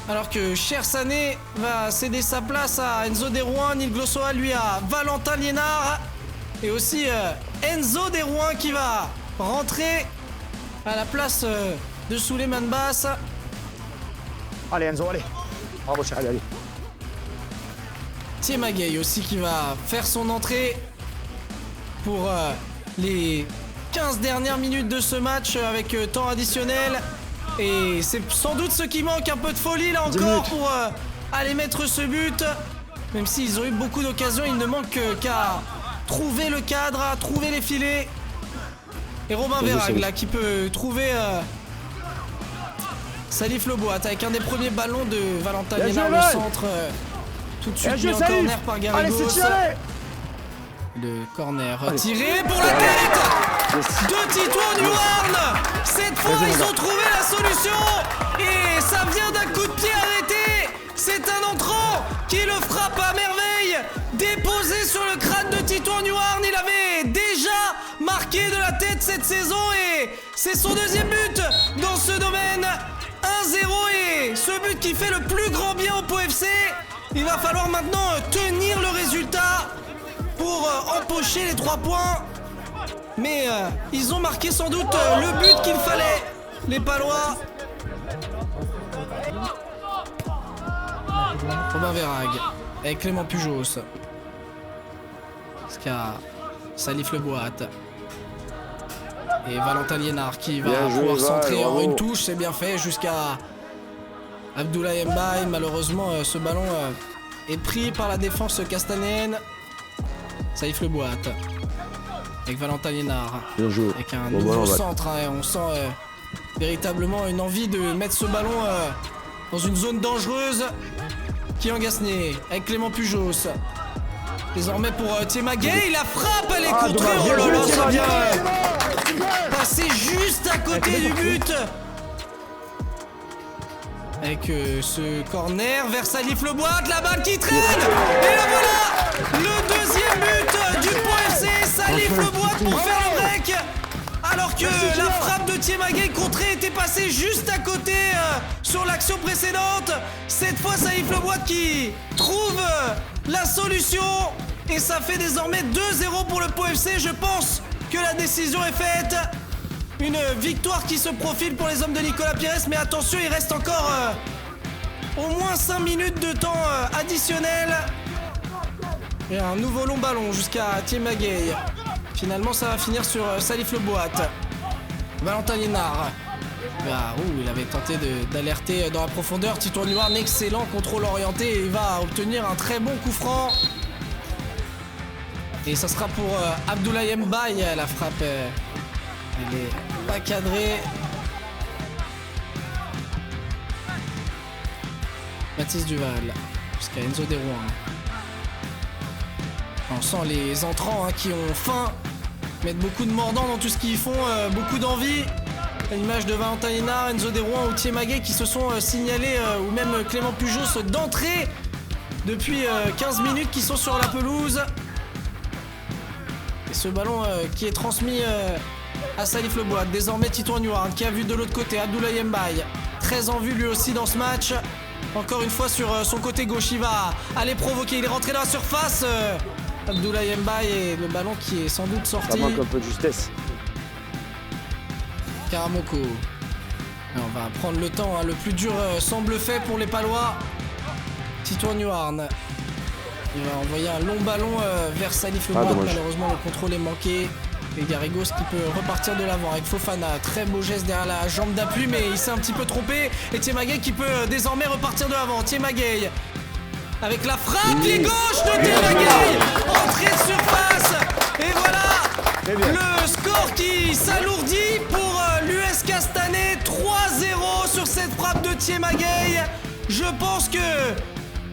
Speaker 3: Alors que Chersane va céder sa place à Enzo Derouin, Nick Glossoa lui à Valentin Liénard. Et aussi Enzo Derouin qui va rentrer à la place de Souleymane Basse.
Speaker 19: Allez Enzo, allez. Bravo Cher.
Speaker 2: Allez.
Speaker 3: Thiemagay aussi qui va faire son entrée pour les 15 dernières minutes de ce match avec temps additionnel. Et c'est sans doute ce qui manque, un peu de folie là encore pour aller mettre ce but. Même s'ils ont eu beaucoup d'occasions, il ne manque qu'à trouver le cadre, à trouver les filets. Et Robin Verhaeg là qui peut trouver Salif Le Boîte avec un des premiers ballons de Valentin Liénard, le centre tout de suite mis en corner par Garrigos. Le corner tiré pour la tête de Titouan Neward. Cette fois ils ont trouvé la solution Et ça vient d'un coup de pied arrêté. C'est un entrant qui le frappe à merveille. Déposé sur le crâne de Titouan Nuarn. Il avait déjà marqué de la tête cette saison et c'est son deuxième but dans ce domaine. 1-0 et ce but qui fait le plus grand bien au Pau FC. Il va falloir maintenant tenir le résultat pour empocher les 3 points. Mais ils ont marqué sans doute le but qu'il fallait, les Palois. Robin Verhaeg avec Clément Pujos. Ska, Salif Leboite. Et Valentin Liénard qui va pouvoir centrer en une touche, c'est bien fait, jusqu'à Abdoulaye Mbaye. Malheureusement, ce ballon est pris par la défense castanéenne. Salif Leboite avec Valentin Liénard. Avec un nouveau centre, hein, on sent véritablement une envie de mettre ce ballon dans une zone dangereuse. Kylian Gasnier avec Clément Pujos. Désormais pour Thiema Gueye, la frappe, elle est contrée. Oh là là, ça vient passer juste à côté du but. Avec ce corner vers Salif Leboite, la balle qui traîne. Et là voilà, le deuxième but du Pau FC. Salif Leboite pour faire le break. Alors que la frappe de Thiema Gueye contrée était passée juste à côté sur l'action précédente. Cette fois, Salif Leboite qui trouve la solution. Et ça fait désormais 2-0 pour le Pau FC. Je pense que la décision est faite. Une victoire qui se profile pour les hommes de Nicolas Pires. Mais attention, il reste encore au moins 5 minutes de temps additionnel. Et un nouveau long ballon jusqu'à Thiema Gueye. Finalement, ça va finir sur Salif Leboite. Valentin Liénard. Il avait tenté d'alerter dans la profondeur. Titouan Nuarn, excellent contrôle orienté. Et il va obtenir un très bon coup franc. Et ça sera pour Abdoulaye Mbaye. La frappe, elle est pas cadrée. Mathis Duval jusqu'à Enzo Derouin. On sent les entrants qui ont faim, mettent beaucoup de mordant dans tout ce qu'ils font, beaucoup d'envie. À l'image de Valentin Liénard, Enzo Derouin ou Thiema Gueye qui se sont signalés, ou même Clément Pujos d'entrée depuis 15 minutes qui sont sur la pelouse. Et ce ballon qui est transmis à Salif Leboite. Désormais Titouan Nuarn qui a vu de l'autre côté Abdoulaye Mbaye. Très en vue lui aussi dans ce match. Encore une fois sur son côté gauche, il va aller provoquer. Il est rentré dans la surface. Abdoulaye Mbaye et le ballon qui est sans doute sorti.
Speaker 2: Ça manque un peu de justesse.
Speaker 3: Karamoko. On va prendre le temps. Le plus dur semble fait pour les Palois. Titouan Nuarn. Il va envoyer un long ballon vers Salif Leboite. Malheureusement, le contrôle est manqué. Et Garrigos qui peut repartir de l'avant avec Fofana. Très beau geste derrière la jambe d'appui, mais il s'est un petit peu trompé. Et Thiema Gueye qui peut désormais repartir de l'avant. Thiema Gueye avec la frappe, les gauches de Thiema Gueye. Entrée de surface. Et voilà le score qui s'alourdit pour l'US Castanet. 3-0 sur cette frappe de Thiema Gueye. Je pense que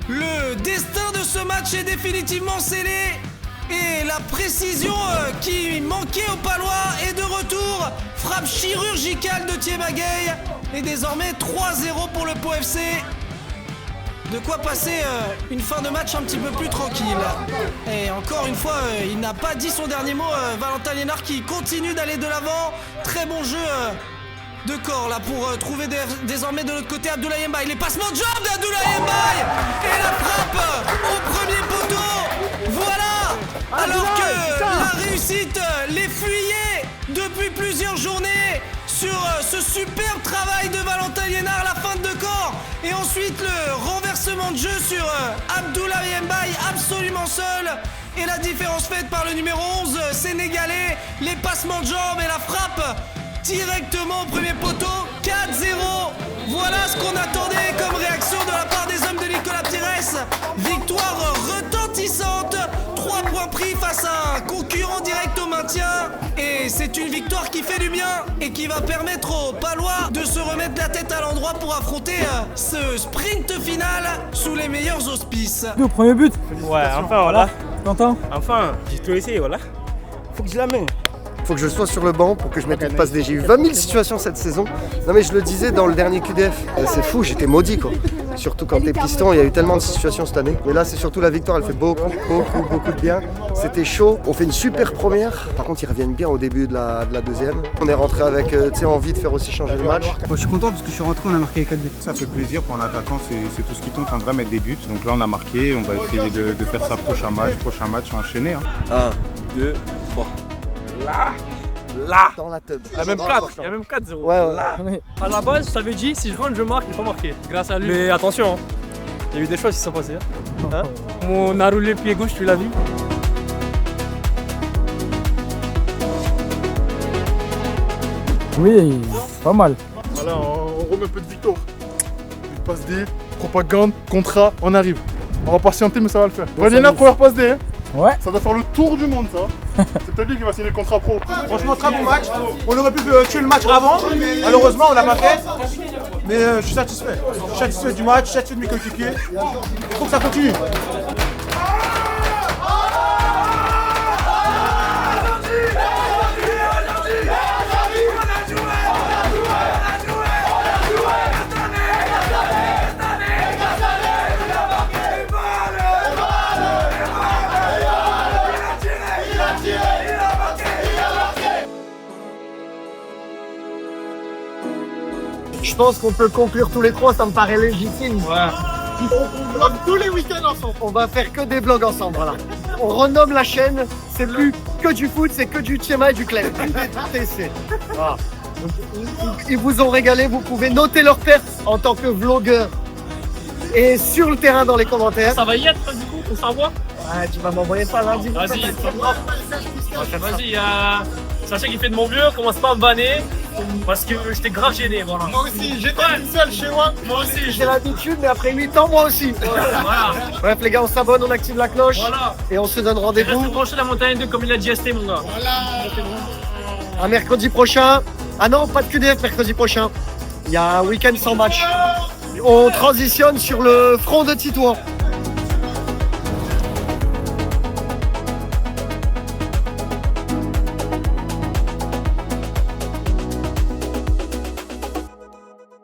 Speaker 3: le destin de ce match est définitivement scellé. Et la précision qui manquait aux Palois est de retour. Frappe chirurgicale de Thiema Gueye. Et désormais 3-0 pour le Pau FC. De quoi passer une fin de match un petit peu plus tranquille. Et encore une fois, il n'a pas dit son dernier mot. Valentin Liénard qui continue d'aller de l'avant. Très bon jeu de corps là pour trouver désormais de l'autre côté Abdoulaye Mbaye. Les passements de jambes d'Abdoulaye Mbaye. Et la frappe au premier poteau. Voilà. Alors que la réussite les fuyait depuis plusieurs journées sur ce superbe travail de Valentin Liénard, la feinte de corps et ensuite le renversement de jeu sur Abdoulaye Mbaye absolument seul et la différence faite par le numéro 11 sénégalais, les passements de jambes et la frappe directement au premier poteau. 4-0. Voilà ce qu'on attendait comme réaction de la part des hommes de Nicolas Pires. Victoire retentissante. 3 points pris face à un concurrent direct au maintien. Et c'est une victoire qui fait du bien et qui va permettre aux Palois de se remettre la tête à l'endroit pour affronter ce sprint final sous les meilleurs auspices.
Speaker 20: Le premier but.
Speaker 13: Ouais, enfin voilà.
Speaker 20: T'entends?
Speaker 13: Enfin, j'ai tout essayé, voilà.
Speaker 20: Faut que je la mène.
Speaker 1: faut que je sois sur le banc pour que je mette une passe D. J'ai eu 20 000 situations cette saison. Non mais je le disais dans le dernier QDF, c'est fou, j'étais maudit quoi. Surtout quand t'es piston, il y a eu tellement de situations cette année. Mais là c'est surtout la victoire, elle fait beaucoup de bien. C'était chaud, on fait une super première. Par contre ils reviennent bien au début de la deuxième. On est rentré avec envie de faire aussi changer le match.
Speaker 20: Moi, je suis content parce que je suis rentré, on a marqué les 4 buts. Ça fait plaisir pour un attaquant, c'est tout ce qui compte, on devrait mettre des buts. Donc là on a marqué, on va essayer de faire ça prochain match enchaîné.
Speaker 10: 1, 2, 3.
Speaker 1: Là dans la tête.
Speaker 10: Il y a même 4, il y a même 4-0.
Speaker 1: Ouais.
Speaker 10: À la base, je t'avais dit, si je rentre, je marque, il faut marquer. Grâce à lui. Mais attention, il y a eu des choses qui se sont passées. Hein. On a roulé le pied gauche, tu l'as vu.
Speaker 20: Oui, pas mal.
Speaker 4: Voilà, on remet un peu de victoire. Une passe D, propagande, contrat, on arrive. On va patienter, mais ça va le faire. Valina, première passe D.
Speaker 20: Ouais.
Speaker 4: Ça doit faire le tour du monde, ça. C'est peut-être lui qui va signer le contrat pro.
Speaker 20: Franchement, très bon match. On aurait pu tuer le match avant. Malheureusement, on l'a pas fait. Mais je suis satisfait. Je suis satisfait du match, satisfait de mes coéquipiers. Il faut que ça continue.
Speaker 1: Je pense qu'on peut conclure tous les trois, ça me paraît légitime.
Speaker 4: On vlog tous les week-ends ensemble.
Speaker 1: On va faire que des vlogs ensemble, voilà. On renomme la chaîne, c'est plus que du foot, c'est que du Tchema et du Clem. Voilà. Ils vous ont régalé, vous pouvez noter leurs pertes en tant que vlogueur et sur le terrain dans les commentaires.
Speaker 10: Ça va y être du coup, on s'envoie.
Speaker 1: Ouais, tu vas m'envoyer ça lundi.
Speaker 10: Vas-y, sachez qu'il fait de mon mieux, commence pas à me banner. Parce que j'étais grave gêné, voilà.
Speaker 4: Moi aussi, j'étais tout seul chez moi.
Speaker 10: Moi aussi,
Speaker 1: j'ai l'habitude, mais après 8 ans, moi aussi.
Speaker 10: Voilà.
Speaker 1: Bref, les gars, on s'abonne, on active la cloche.
Speaker 10: Voilà.
Speaker 1: Et on se donne rendez-vous.
Speaker 10: Reste branché la montagne 2 comme il a dit ST, mon gars.
Speaker 4: Voilà.
Speaker 1: À mercredi prochain. Ah non, pas de QDF mercredi prochain. Il y a un week-end sans match. On transitionne sur le front de Titouan.